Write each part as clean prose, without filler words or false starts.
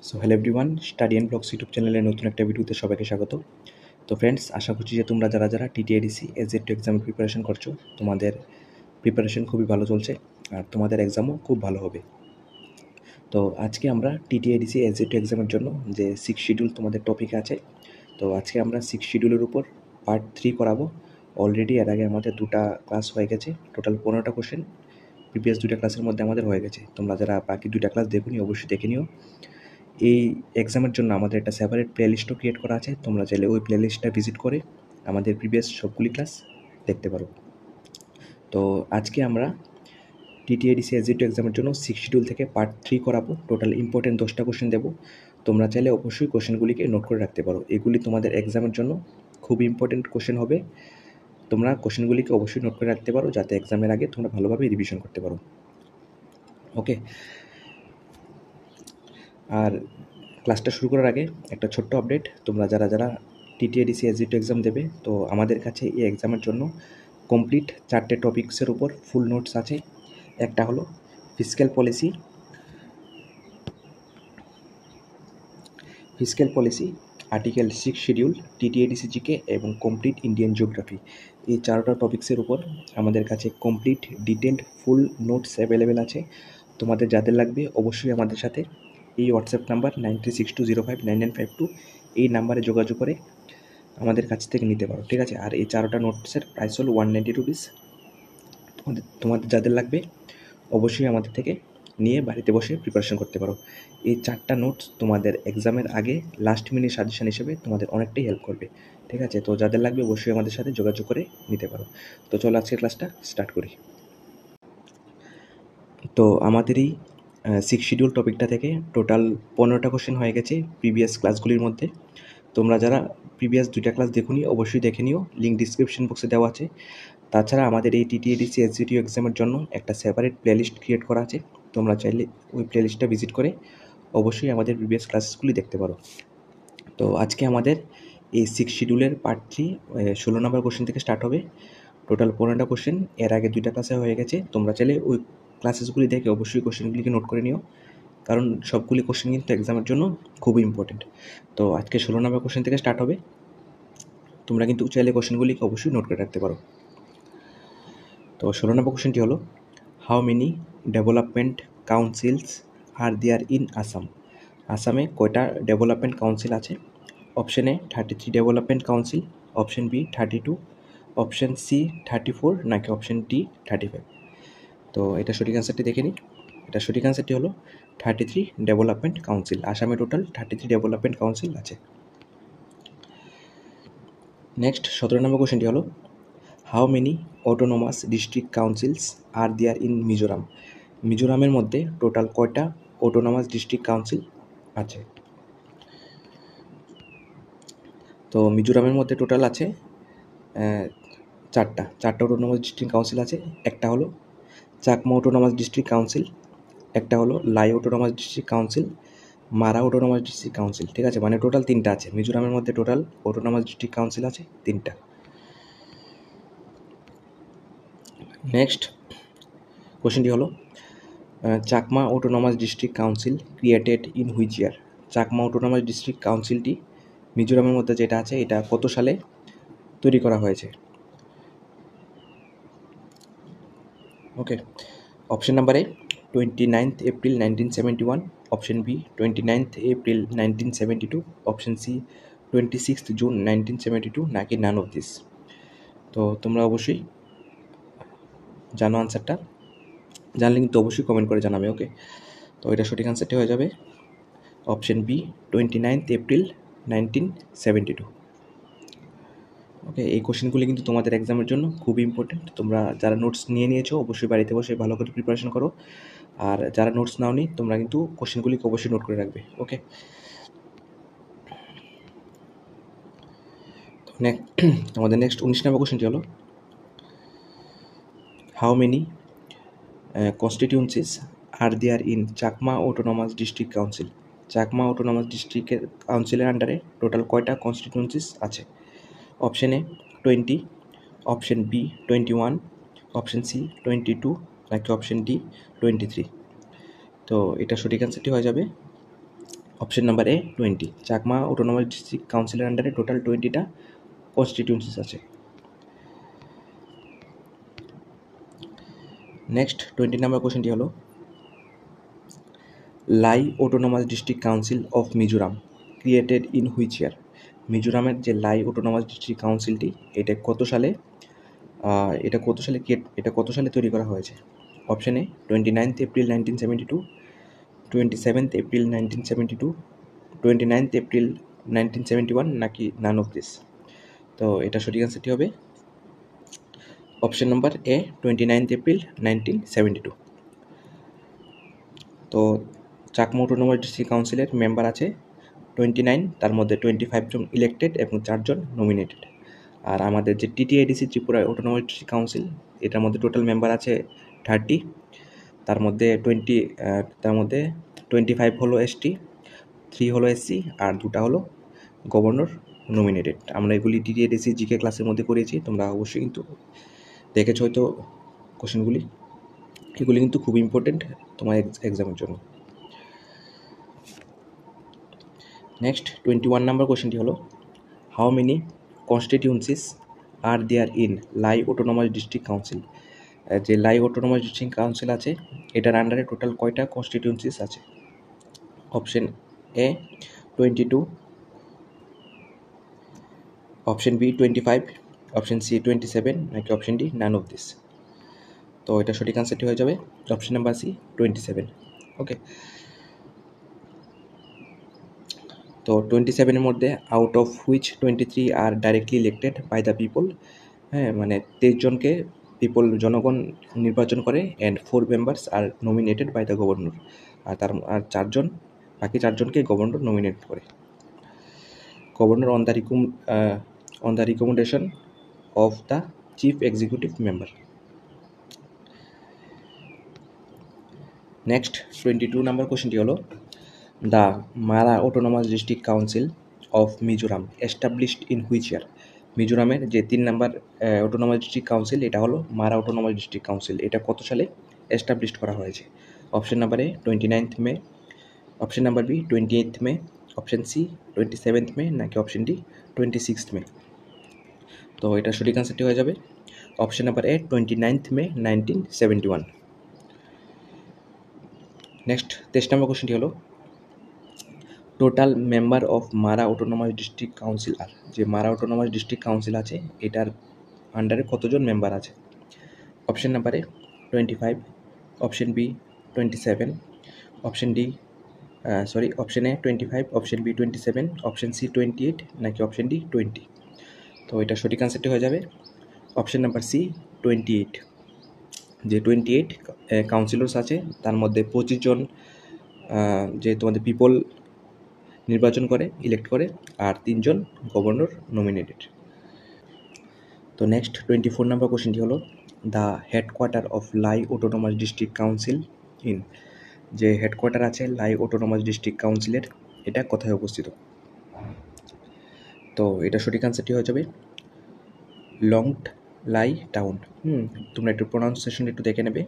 So hello everyone, study and blogs YouTube চ্যানেলের নতুন একটা ভিডিওতে সবাইকে স্বাগত। তো ফ্রেন্ডস, আশা করছি যে তোমরা যারা যারা টিটিআইডিসি এজেড টু এক্সামের প্রিপারেশন করছো, তোমাদের প্রিপারেশন খুবই ভালো চলছে আর তোমাদের এক্সামও খুব ভালো হবে। তো আজকে আমরা টিটিআইডিসি এজেড টু এক্সামের জন্য যে 6 শিডিউল তোমাদের টপিক আছে, তো আজকে আমরা 6 শিডিউলের উপর পার্ট 3 করাবো। অলরেডি এর আগে আমাদের 2টা ক্লাস হয়ে গেছে, টোটাল 15টা কোশ্চেন প্রিভিয়াস 2টা ক্লাসের মধ্যে আমাদের হয়ে গেছে। তোমরা যারা বাকি 2টা ক্লাস দেখোনি অবশ্যই দেখে নিও। এই এক্সামের জন্য আমাদের একটা সেপারেট প্লেলিস্টও ক্রিয়েট করা আছে, তোমরা চাইলে ওই প্লেলিস্টটা ভিজিট করে আমাদের প্রিভিয়াস সবগুলি ক্লাস দেখতে পারো। তো আজকে আমরা টিটিআইডিসি এসজি টু এক্সামের জন্য 6 শিডিউল থেকে পার্ট 3 করাবো। টোটাল ইম্পর্টেন্ট 10টা কোশ্চেন দেবো। তোমরা চাইলে অবশ্যই কোশ্চেনগুলিকে নোট করে রাখতে পারো, এগুলি তোমাদের এক্সামের জন্য খুব ইম্পর্টেন্ট কোশ্চেন হবে। তোমরা কোশ্চেনগুলিকে অবশ্যই নোট করে রাখতে পারো যাতে এক্সামের আগে তোমরা ভালোভাবে রিভিশন করতে পারো। ওকে, আর ক্লাসটা শুরু করার আগে একটা ছোট্ট আপডেট, তোমরা যারা যারা টিটিআইডিসি এসজি টু এক্সাম দেবে, তো আমাদের কাছে এই এক্সামের জন্য কমপ্লিট 4টে টপিক্সের উপর ফুল নোটস আছে। একটা হলো fiscal policy, article 6 schedule, TTIDC GK এবং কমপ্লিট ইন্ডিয়ান জিওগ্রাফি। এই 4টা টপিক্সের উপর আমাদের কাছে complete detailed full notes available আছে। তোমাদের যাদের লাগবে অবশ্যই আমাদের সাথে এই হোয়াটসঅ্যাপ নাম্বার 9362059952 এই নাম্বারে যোগাযোগ করে আমাদের কাছ থেকে নিতে পারো, ঠিক আছে। আর এই 4টা নোটসের প্রাইস হলো 190 রুপিস। তোমাদের যাদের লাগবে অবশ্যই আমাদের থেকে নিয়ে বাড়িতে বসে প্রিপারেশন করতে পারো। এই 4টা নোটস তোমাদের এক্সামের আগে লাস্ট মিনিট সাজেশন হিসেবে তোমাদের অনেকটাই হেল্প করবে, ঠিক আছে। তো যাদের লাগবে অবশ্যই আমাদের সাথে যোগাযোগ করে নিতে পারো। তো চলো আজকের ক্লাসটা স্টার্ট করি। তো আমাদের এই 6 শিডিউল টপিকটা থেকে টোটাল 15টা কোশ্চেন হয়ে গেছে প্রিভিয়াস ক্লাসগুলির মধ্যে। তোমরা যারা প্রিভিয়াস 2টা ক্লাস দেখোনি অবশ্যই দেখে নিও, লিঙ্ক ডিসক্রিপশন বক্সে দেওয়া আছে। তাছাড়া আমাদের এই টিটিআইডিসি এসজিটিউ এক্সামের জন্য একটা সেপারেট প্লেলিস্ট ক্রিয়েট করা আছে, তোমরা চাইলে ওই প্লেলিস্টটা ভিজিট করে অবশ্যই আমাদের প্রিভিয়াস ক্লাসগুলি দেখতে পারো। তো আজকে আমাদের এই 6 শিডিউলের পার্ট 3 16 নম্বর কোশ্চেন থেকে স্টার্ট হবে। টোটাল 15টা কোশ্চেন এর আগে 2টা ক্লাসে হয়ে গেছে, তোমরা চাইলে ওই ক্লাসেসগুলি দেখে অবশ্যই কোশ্চেনগুলিকে নোট করে নিও, কারণ সবগুলি কোশ্চেন কিন্তু এক্সামের জন্য খুবই ইম্পর্টেন্ট। তো আজকে 16 নম্বর কোশ্চেন থেকে স্টার্ট হবে, তোমরা কিন্তু চাইলে কোশ্চেনগুলিকে অবশ্যই নোট করে রাখতে পারো। তো 16 নম্বর কোশ্চেনটি হলো, how many development councils are there in Assam? আসামে কয়টা ডেভেলপমেন্ট কাউন্সিল আছে? Option A 33 development council, option B 32, option C 34, নাকি অপশন ডি 35? তো এটা সঠিক অ্যান্সারটি দেখে নিই। এটা সঠিক অ্যান্সারটি হলো 33 ডেভেলপমেন্ট কাউন্সিল। আসামে টোটাল 33 ডেভেলপমেন্ট কাউন্সিল আছে। নেক্সট 17 নম্বর কোশ্চেনটি হলো, how many autonomous district councils are there in Mizoram? মিজোরামের মধ্যে টোটাল কয়টা অটোনোমাস ডিস্ট্রিক্ট কাউন্সিল আছে? তো মিজোরামের মধ্যে টোটাল আছে 4টা অটোনোমাস ডিস্ট্রিক্ট কাউন্সিল আছে। একটা হলো চাকমা অটোনোমাস ডিস্ট্রিক্ট কাউন্সিল, একটা হলো লাই অটোনোমাস ডিস্ট্রিক্ট কাউন্সিল, মারা অটোনোমাস ডিস্ট্রিক্ট কাউন্সিল, ঠিক আছে। মানে টোটাল 3টা আছে মিজোরামের মধ্যে, টোটাল অটোনোমাস ডিস্ট্রিক্ট কাউন্সিল আছে 3টা। নেক্সট কোশ্চেনটি হলো, Chakma autonomous district council created in which year? Chakma autonomous district কাউন্সিলটি মিজোরামের মধ্যে যেটা আছে এটা কত সালে তৈরি করা হয়েছে? Okay, option number A 29th April 1971, option B 29th April 1972, option C 26th June 1972, নাকি নান অফ দিস? তো তোমরা অবশ্যই জানো আনসারটা, জানলে কিন্তু অবশ্যই কমেন্ট করে জানাবে। ওকে, তো এটা সঠিক আনসারটি হয়ে যাবে অপশন বি 29th এপ্রিল 1972। ওকে, এই কোশ্চেনগুলি কিন্তু তোমাদের এক্সামের জন্য খুব ইম্পর্টেন্ট। তোমরা যারা নোটস নিয়ে নিয়েছো অবশ্যই বাড়িতে বসে ভালো করে প্রিপারেশন করো, আর যারা নোটস নাওনি তোমরা কিন্তু কোশ্চেনগুলিকে অবশ্যই নোট করে রাখবে। ওকে, আমাদের নেক্সট 19 নম্বর কোশ্চেনটি হলো, how many constituencies are there in Chakma autonomous district council? Chakma autonomous ডিস্ট্রিক্টের কাউন্সিলের আন্ডারে টোটাল কয়টা কনস্টিটিউন্সিস আছে? Option A 20, option B 21, option C 22, নাকি অপশন ডি 23? তো এটা সঠিক অ্যান্সারটি হয়ে যাবে অপশন নাম্বার এ 20। চাকমা অটোনমাস ডিস্ট্রিক্ট কাউন্সিলের আন্ডারে টোটাল 20টা কনস্টিটিউয়েন্সিস আছে। নেক্সট 20 নাম্বার কোশ্চেনটি হলো Lai autonomous district council of Mizoram created in which year. মিজোরামের যে লাই অটোনমাস ডিস্ট্রিক্ট কাউন্সিলটি এটা কত সালে কত সালে তৈরি করা হয়েছে? Option A 29th April 1972, 27th April 1972, 29th April 1971 নাকি নান অফ দিস। তো এটা সঠিক অ্যান্সারটি হবে option number A 29th April 1972। তো চাকমা অটোনমাস ডিস্ট্রিক্ট কাউন্সিলের মেম্বার আছে 29, তার মধ্যে 25 জন ইলেক্টেড এবং 4 জন নমিনেটেড। আর আমাদের যে টিটিআইডিসি ত্রিপুরা অটোনমাস ডিস্ট্রিক্ট কাউন্সিল এটার মধ্যে টোটাল মেম্বার আছে 30, তার মধ্যে 25 হলো এসটি, 3 হলো এসসি আর 2টা হলো গভর্নর নমিনেটেড। আমরা এগুলি টিটিআইডিসি জিকে ক্লাসের মধ্যে করেছি, তোমরা অবশ্যই কিন্তু দেখেছো হয়তো কোশ্চেনগুলি। এগুলি কিন্তু খুব ইম্পর্টেন্ট তোমার এক্সামের জন্য। নেক্সট 21 নাম্বার কোশ্চেনটি হলো how many constituencies are there in Lai autonomous district council. যে লাই অটোনমাস ডিস্ট্রিক্ট কাউন্সিল আছে এটার আন্ডারে টোটাল কয়টা কনস্টিটিউয়েন্সিস আছে? Option A 22, option B 25, option C 27 নাকি option D none of this. তো এটা সঠিক আনসারটি হয়ে যাবে অপশন নাম্বার সি 27। ওকে, তো 27-এর মধ্যে out of which 23 are directly elected by the people. হ্যাঁ, মানে 23 জনকে জনগণ নির্বাচন করে and 4 members are nominated by the governor. আর বাকি 4 জনকে গভর্নর নমিনেট করে। Governor on the recommendation of the chief executive member. Next 22 number কোশ্চেনটি হলো the Mara autonomous district council of Mizoram established in which year. মিজোরামের যে 3 নাম্বার অটোনমাস ডিস্ট্রিক্ট কাউন্সিল এটা হলো মারা অটোনমাস ডিস্ট্রিক্ট কাউন্সিল। এটা কত সালে এস্টাবলিশড করা হয়েছে? Option number A 29th May, option number B 28th May, option C 27th May নাকি অপশন ডি 26th মে। তো এটা সঠিক আনসারটি হয়ে যাবে option number A 29th May 1971। Next 23 নম্বর কোশ্চেনটি হলো টোটাল মেম্বার অফ মারা অটোনমাস ডিস্ট্রিক্ট কাউন্সিল আর। যে মারা অটোনমাস ডিস্ট্রিক্ট কাউন্সিল আছে এটার আন্ডারে কতজন মেম্বার আছে? Option number A 25, option B 27, option A 25, option B 27, option C 28 নাকি অপশন ডি 20। তো এটা সঠিক আনসারটি হয়ে যাবে অপশন নাম্বার সি 28। যে 28 কাউন্সিলর্স আছে তার মধ্যে 25 জন যে তোমাদের পিপল নির্বাচন করে ইলেক্ট করে আর 3 জন গভর্নর নমিনেটেড। তো নেক্সট 24 নাম্বার কোশ্চেনটি হলো the headquarter of lie autonomous district council in. যে হেডকোয়ার্টার আছে লাই অটোনমাস ডিস্ট্রিক্ট কাউন্সিলের এটা কোথায় অবস্থিত? তো এটা সঠিক আনসারটি হয়ে যাবে লংট লাই টাউন। তোমরা একটু প্রোনাউন্সিয়েশন একটু দেখে নেবে।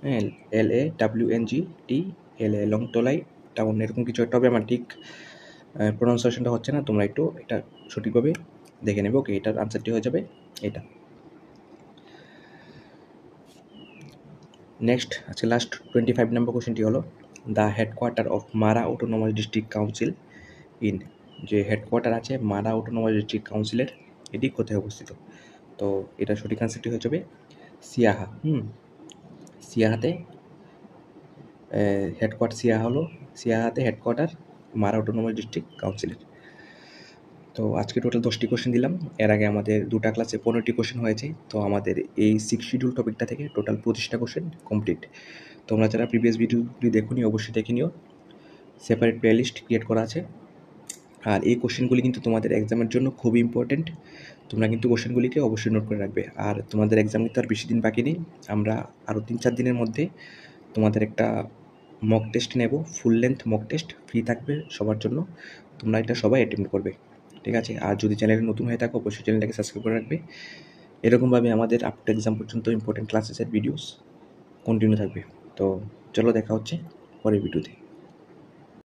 হ্যাঁ, LAWNGTLA লংটোলাই টাউন এরকম কিছু একটা হবে। আমার ঠিক প্রোনাউন্সিয়েশনটা হচ্ছে না, তোমরা একটু এটা সঠিকভাবে দেখে নেবে। ওকে, এটার আনসারটি হয়ে যাবে এটা। নেক্সট আজকে লাস্ট 25 নম্বর কোশ্চেনটি হলো দ্য হেডকোয়ার্টার অফ মারা অটোনমাস ডিস্ট্রিক্ট কাউন্সিল ইন। যে হেডকোয়ার্টার আছে মারা অটোনমাস ডিস্ট্রিক্ট কাউন্সিলের এটি কোথায় অবস্থিত? তো এটা সঠিক আনসারটি হয়ে যাবে সিয়াহা। সিয়াহাতে সিয়াহাতে হেডকোয়ার্টার মারা অটোনমাস ডিস্ট্রিক্ট কাউন্সিলের। তো আজকে টোটাল 10টি কোশ্চেন দিলাম। এর আগে আমাদের 2টা ক্লাসে 15টি কোশ্চেন হয়েছে। তো আমাদের এই 6 শিডিউল টপিকটা থেকে টোটাল 25টা কোশ্চেন কমপ্লিট। তোমরা যারা প্রিভিয়াস ভিডিওগুলি দেখোনি অবশ্যই দেখে নিও, সেপারেট প্লেলিস্ট ক্রিয়েট করা আছে। আর এই কোশ্চেনগুলি কিন্তু তোমাদের এক্সামের জন্য খুবই ইম্পর্টেন্ট। তোমরা কিন্তু কোশ্চেনগুলিকে অবশ্যই নোট করে রাখবে। আর তোমাদের এক্সাম কিন্তু আর বেশি দিন বাকি নেই। আমরা আরও 3-4 দিনের মধ্যে তোমাদের একটা মক টেস্ট নেব, full length mock test free থাকবে সবার জন্য। তোমরা এটা সবাই অ্যাটেম্প করবে, ঠিক আছে? আর যদি চ্যানেলে নতুন হয়ে থাকো অবশ্যই চ্যানেলটাকে সাবস্ক্রাইব করে রাখবে। এরকমভাবে আমাদের আপ টু এক্সাম পর্যন্ত ইম্পর্টেন্ট ক্লাসেসের ভিডিওস কন্টিনিউ থাকবে। তো চলো দেখা হচ্ছে পরের ভিডিওতে।